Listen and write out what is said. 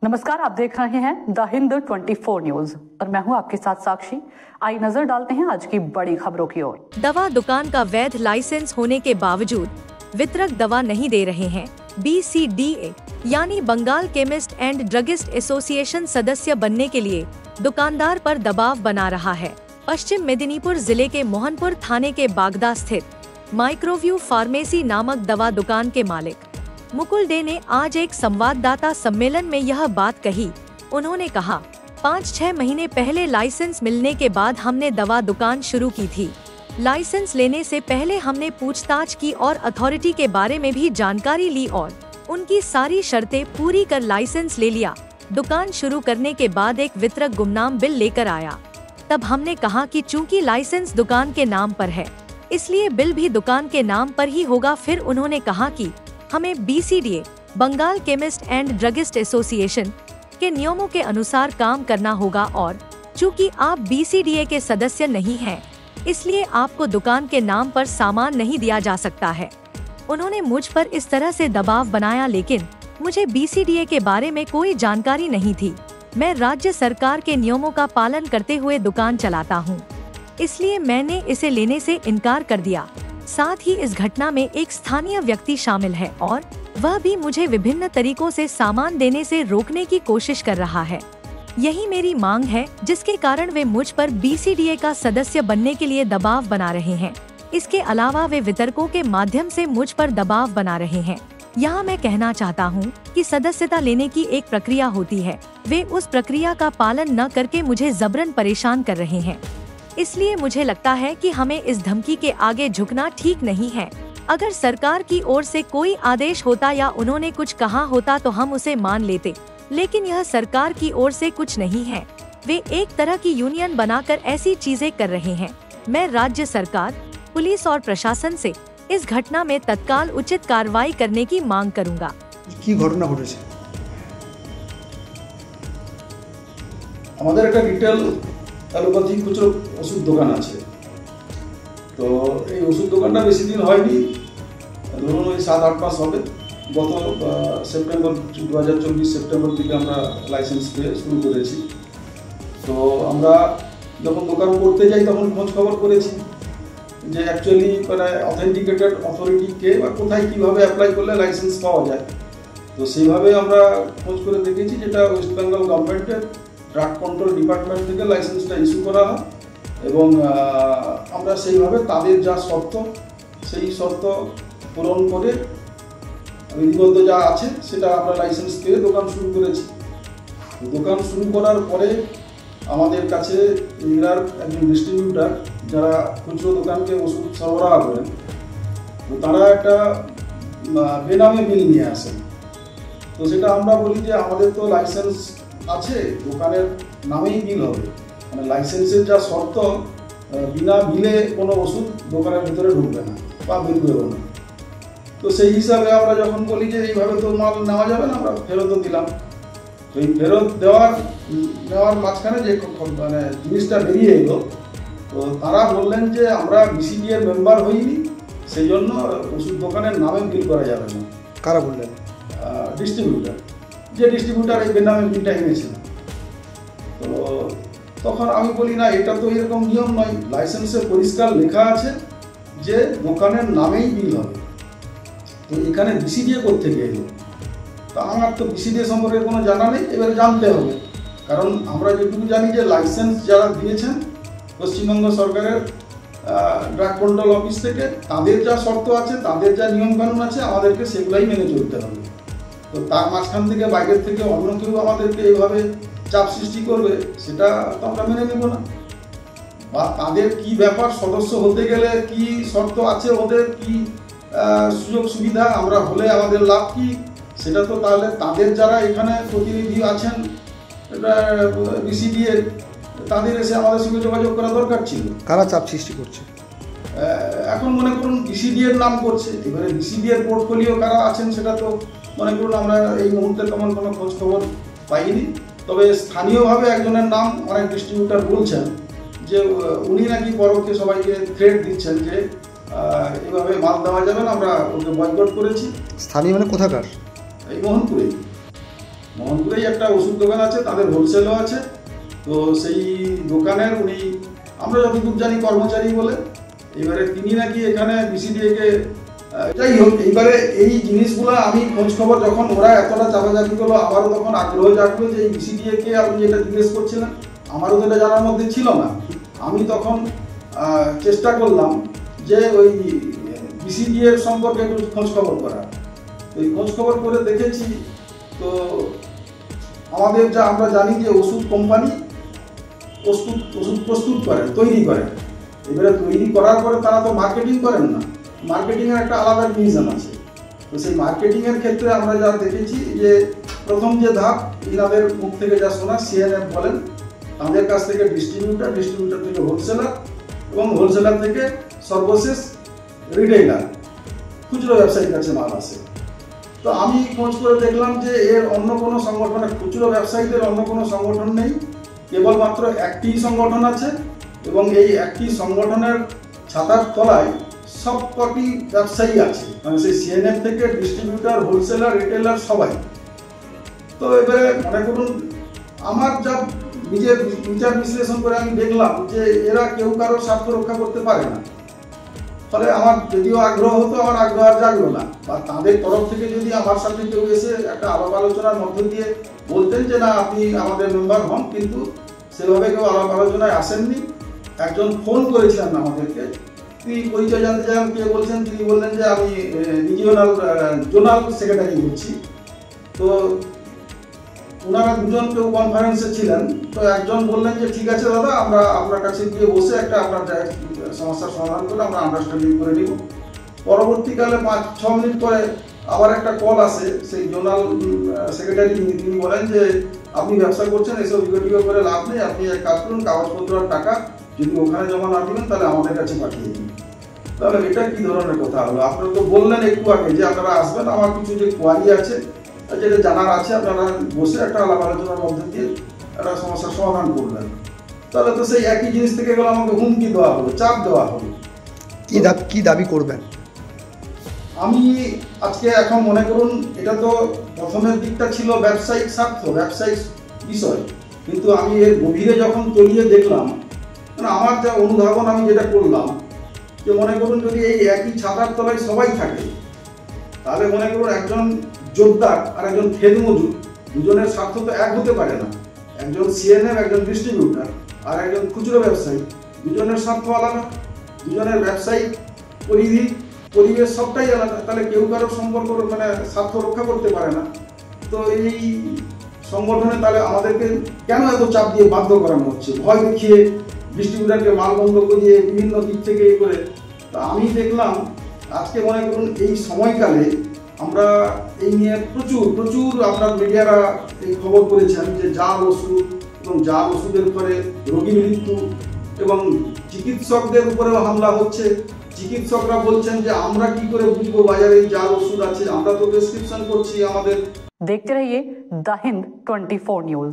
नमस्कार, आप देख रहे हैं द हिंद 24 न्यूज और मैं हूं आपके साथ साक्षी। आई नजर डालते हैं आज की बड़ी खबरों की ओर। दवा दुकान का वैध लाइसेंस होने के बावजूद वितरक दवा नहीं दे रहे हैं। BCDA यानी Bengal chemist and druggist association सदस्य बनने के लिए दुकानदार पर दबाव बना रहा है। पश्चिम मेदिनीपुर जिले के मोहनपुर थाने के बागदा स्थित माइक्रोव्यू फार्मेसी नामक दवा दुकान के मालिक मुकुल डे ने आज एक संवाददाता सम्मेलन में यह बात कही। उन्होंने कहा, 5-6 महीने पहले लाइसेंस मिलने के बाद हमने दवा दुकान शुरू की थी। लाइसेंस लेने से पहले हमने पूछताछ की और अथॉरिटी के बारे में भी जानकारी ली और उनकी सारी शर्तें पूरी कर लाइसेंस ले लिया। दुकान शुरू करने के बाद एक वितरक गुमनाम बिल लेकर आया। तब हमने कहा कि चूंकि लाइसेंस दुकान के नाम पर है, इसलिए बिल भी दुकान के नाम पर ही होगा। फिर उन्होंने कहा कि हमें BCDA Bengal chemist and druggist association के नियमों के अनुसार काम करना होगा और चूंकि आप BCDA के सदस्य नहीं हैं, इसलिए आपको दुकान के नाम पर सामान नहीं दिया जा सकता है। उन्होंने मुझ पर इस तरह से दबाव बनाया, लेकिन मुझे BCDA के बारे में कोई जानकारी नहीं थी। मैं राज्य सरकार के नियमों का पालन करते हुए दुकान चलाता हूँ, इसलिए मैंने इसे लेने से इनकार कर दिया। साथ ही इस घटना में एक स्थानीय व्यक्ति शामिल है और वह भी मुझे विभिन्न तरीकों से सामान देने से रोकने की कोशिश कर रहा है। यही मेरी मांग है, जिसके कारण वे मुझ पर BCDA का सदस्य बनने के लिए दबाव बना रहे हैं। इसके अलावा वे वितरकों के माध्यम से मुझ पर दबाव बना रहे हैं। यहाँ मैं कहना चाहता हूँ कि सदस्यता लेने की एक प्रक्रिया होती है, वे उस प्रक्रिया का पालन न करके मुझे जबरन परेशान कर रहे हैं। इसलिए मुझे लगता है कि हमें इस धमकी के आगे झुकना ठीक नहीं है। अगर सरकार की ओर से कोई आदेश होता या उन्होंने कुछ कहा होता तो हम उसे मान लेते, लेकिन यह सरकार की ओर से कुछ नहीं है। वे एक तरह की यूनियन बनाकर ऐसी चीजें कर रहे हैं। मैं राज्य सरकार, पुलिस और प्रशासन से इस घटना में तत्काल उचित कार्रवाई करने की मांग करूंगा। की घटना घटेছে আমাদের একটা রিটেল অ্যালোপ্যাথি খুচরো ওষুধ দোকান আছে। তো এই ওষুধ দোকানটা বেশি দিন হয়নি, ধরুন ওই 7-8 মাস হবে। গত সেপ্টেম্বর 2024 সেপ্টেম্বর থেকে আমরা লাইসেন্স পেয়ে শুরু করেছি। তো আমরা যখন দোকান করতে যাই তখন খোঁজ খবর করেছি যে অ্যাকচুয়ালি মানে অথেন্টিকেটেড অথরিটি কে বা কোথায় কীভাবে অ্যাপ্লাই করলে লাইসেন্স পাওয়া যায়। তো সেইভাবে আমরা খোঁজ করে দেখেছি যেটা ওয়েস্ট বেঙ্গল গভর্নমেন্টের ড্রাগ কন্ট্রোল ডিপার্টমেন্ট থেকে লাইসেন্সটা ইস্যু করা হয় এবং আমরা সেইভাবে তাদের যা শর্ত সেই শর্ত পূরণ করে বিধিবদ্ধ যা আছে সেটা আমরা লাইসেন্স পেয়ে দোকান শুরু করেছি। দোকান শুরু করার পরে আমাদের কাছে এর একজন ডিস্ট্রিবিউটার যারা খুচরো দোকানকে ওষুধ সরবরাহ করেন, তো তারা একটা বেনামে বিল নিয়ে আসেন। তো সেটা আমরা বলি যে আমাদের তো লাইসেন্স আছে, দোকানের নামেই বিল হবে, মানে লাইসেন্সের যা শর্ত বিনা বিলে কোনো ওষুধ দোকানের ভিতরে ঢুকবে না বা বেরোবে না। তো সেই হিসাবে আমরা যখন বলি যে এইভাবে তো মাল নেওয়া যাবে না, আমরা ফেরতও দিলাম। তো এই ফেরত নেওয়ার মাঝখানে যে মানে জিনিসটা বেরিয়ে এলো, তো তারা বললেন যে আমরা BCDA এর মেম্বার হইনি, সেই জন্য ওষুধ দোকানের নামে বিল করা যাবে না। কারা বললেন? ডিস্ট্রিবিউটার, যে ডিস্ট্রিবিউটার এই বেনামে বিলটা এনেছিল। তো তখন আমি বলি না, এটা তো এরকম নিয়ম নয়, লাইসেন্সে পরিষ্কার লেখা আছে যে দোকানের নামেই বিল হবে। তো এখানে BCDA কোত্থেকে এলো? তা আমার তো BCDA সম্পর্কে কোনো জানা নেই, এবারে জানতে হবে। কারণ আমরা যেটুকু জানি যে লাইসেন্স যারা দিয়েছেন পশ্চিমবঙ্গ সরকারের ড্রাগ কন্ট্রোল অফিস থেকে, তাদের যা শর্ত আছে, তাদের যা নিয়মকানুন আছে, আমাদেরকে সেগুলাই মেনে চলতে হবে। তো তার মাঝখান থেকে বাইরের থেকে অন্য কেউ আমাদেরকে এইভাবে চাপ সৃষ্টি করবে, সেটা তো আমরা মেনে নেব না। বা তাদের কি ব্যাপার, সদস্য হতে গেলে কি শর্ত আছে, ওদের কি সুযোগ সুবিধা, আমরা হলে আমাদের লাভ কি, সেটা তো তাহলে তাদের যারা এখানে প্রতিনিধি আছেন BCDA তাদের এসে আমাদের সঙ্গে যোগাযোগ করা দরকার ছিল। কারা চাপ সৃষ্টি করছে? এখন মনে করুন BCDA এর নাম করছে, এবারে BCDA এর পোর্টফোলিও কারা আছেন সেটা তো মনে করুন আমরা এই মুহূর্তে তেমন কোনো খোঁজ খবর পাইনি। তবে স্থানীয়ভাবে একজনের নাম অনেক ডিস্ট্রিবিউটার বলছেন যে উনি নাকি পরোক্ষে সবাইকে থ্রেট দিচ্ছেন যে এইভাবে মাল দেওয়া যাবে না, আমরা ওকে বয়কট করেছি। স্থানীয় মানে কোথাকার? এই মোহনপুরে। মোহনপুরেই একটা ওষুধ দোকান আছে, তাদের হোলসেলও আছে। তো সেই দোকানের উনি, আমরা যতদূর জানি কর্মচারী বলে, এবারে তিনি নাকি এখানে বিসিডিএ-কে, যাই হোক, এইবারে এই জিনিসগুলো আমি খোঁজ খবর যখন ওরা এতটা চাপাচাপি করলো, আমারও তখন আগ্রহ জাগলো যে এই বিসিডিএ-কে আপনি যেটা জিজ্ঞেস করছিলেন, আমারও তো এটা জানার মধ্যে ছিল না। আমি তখন চেষ্টা করলাম যে ওই বিসিডিএ সম্পর্কে একটু খোঁজ খবর করা। ওই খোঁজ খবর করে দেখেছি, তো আমাদের যা আমরা জানি যে ওষুধ কোম্পানি ওষুধ প্রস্তুত করেন, তৈরি করেন। এবারে তৈরি করার পরে তারা তো মার্কেটিং করেন না, মার্কেটিংয়ের একটা আলাদা ডিভিশন আছে। তো সেই মার্কেটিংয়ের ক্ষেত্রে আমরা যা দেখেছি যে প্রথম যে ধাপ, ইনাদের মুখ থেকে যা শোনা, সিএনএফ বলেন, তাদের কাছ থেকে ডিস্ট্রিবিউটার থেকে হোলসেলার, এবং হোলসেলার থেকে সর্বশেষ রিটেইলার, খুচরো ব্যবসায়ীর কাছে মাল আসে। তো আমি খোঁজ করে দেখলাম যে এর অন্য কোনো সংগঠন, খুচরো ব্যবসায়ীদের অন্য কোনো সংগঠন নেই, কেবলমাত্র একটি সংগঠন আছে, এবং এই একটি সংগঠনের ছাতার তলায় সবকটি ব্যবসায়ী আছে, মানে সেই সিএনএফ থেকে ডিস্ট্রিবিউটার, হোলসেলার, রিটেলার সবাই। তো এবারে মনে করুন, আমার যা নিজের বিচার বিশ্লেষণ করে আমি দেখলাম যে এরা কেউ কারোর স্বার্থ রক্ষা করতে পারে না। ফলে আমার যদিও আগ্রহ হতো, আমার আগ্রহ আর জাগলো না। বা তাদের তরফ থেকে যদি আমার সাথে কেউ এসে একটা আলাপ আলোচনার মধ্য দিয়ে বলতেন যে না আপনি আমাদের মেম্বার হন, কিন্তু সেভাবে কেউ আলাপ আলোচনায় আসেননি। একজন ফোন করেছিলেন আমাদেরকে, তিনি পরিচয় জানতে চান কে বলছেন, তিনি বললেন যে আমি জোনাল সেক্রেটারি বলছি। তো ওনারা দুজন কেউ কনফারেন্সে ছিলেন। তো একজন বললেন যে ঠিক আছে দাদা, আমরা আপনার কাছে গিয়ে বসে একটা আপনার সমস্যার সমাধান করে আমরা আন্ডারস্ট্যান্ডিং করে নিব। পরবর্তীকালে 5-6 মিনিট পরে আবার একটা কল আসে, সেই জোনাল সেক্রেটারি, তিনি বলেন যে আপনি ব্যবসা করছেন, এসব ইগোটিগো করে লাভ নেই, আপনি এক কাজ করুন, কাগজপত্র আর টাকা যদি ওখানে জমা না দিবেন তাহলে আমাদের কাছে পাঠিয়ে দিন। তাহলে এটা কি ধরনের কথা হলো? আপনারা তো বললেন একটু আগে যে আপনারা আসবেন, আমার কিছু যে কোয়ারি আছে, যেটা জানার আছে, আপনারা বসে একটা আলাপ আলোচনার মধ্যে দিয়ে একটা সমস্যার সমাধান করবেন। তাহলে তো সেই একই জিনিস থেকে গেলে আমাকে হুমকি দেওয়া হলো, চাপ দেওয়া হলো। কি দাবি করবেন? আমি আজকে এখন মনে করুন, এটা তো প্রথমের দিকটা ছিল ব্যবসায়িক স্বার্থ, ব্যবসায়িক বিষয়, কিন্তু আমি এর গভীরে যখন তলিয়ে দেখলাম, মানে আমার যা অনুধাবন আমি যেটা করলাম, যে মনে করুন যদি এই একই ছাতার তলায় সবাই থাকে, তাহলে মনে করুন একজন যোদ্ধা আর একজন খেত মজুর, দুজনের স্বার্থ তো এক হতে পারে না। একজন সিএনএফ, একজন ডিস্ট্রিবিউটার, আর একজন খুচরো ব্যবসায়ী, দুজনের স্বার্থ আলাদা, দুজনের ব্যবসায়িক পরিবেশ সবটাই আলাদা। তাহলে কেউ কারোর সম্পর্ক মানে স্বার্থ রক্ষা করতে পারে না। তো এই সংগঠনে তাহলে আমাদেরকে কেন এত চাপ দিয়ে বাধ্য করানো হচ্ছে, ভয় দেখিয়ে, ডিস্ট্রিবিউটারকে মাল বন্ধ করিয়ে, বিভিন্ন দিক থেকে করে। তা আমি দেখলাম আজকে মনে করুন এই সময়কালে আমরা এই নিয়ে প্রচুর আপনার মিডিয়ারা এই খবর করেছেন যে জাল ওষুধ এবং জাল ওষুধের উপরে রোগী মৃত্যু, এবং চিকিৎসকদের উপরেও হামলা হচ্ছে। চিকিৎসকরা বলছেন যে আমরা কি করে বুঝবো বাজারে জাল ওষুধ আছে, আমরা তো প্রেসক্রিপশন করছি আমাদের। देखते रहिए द हिंद 24 न्यूज।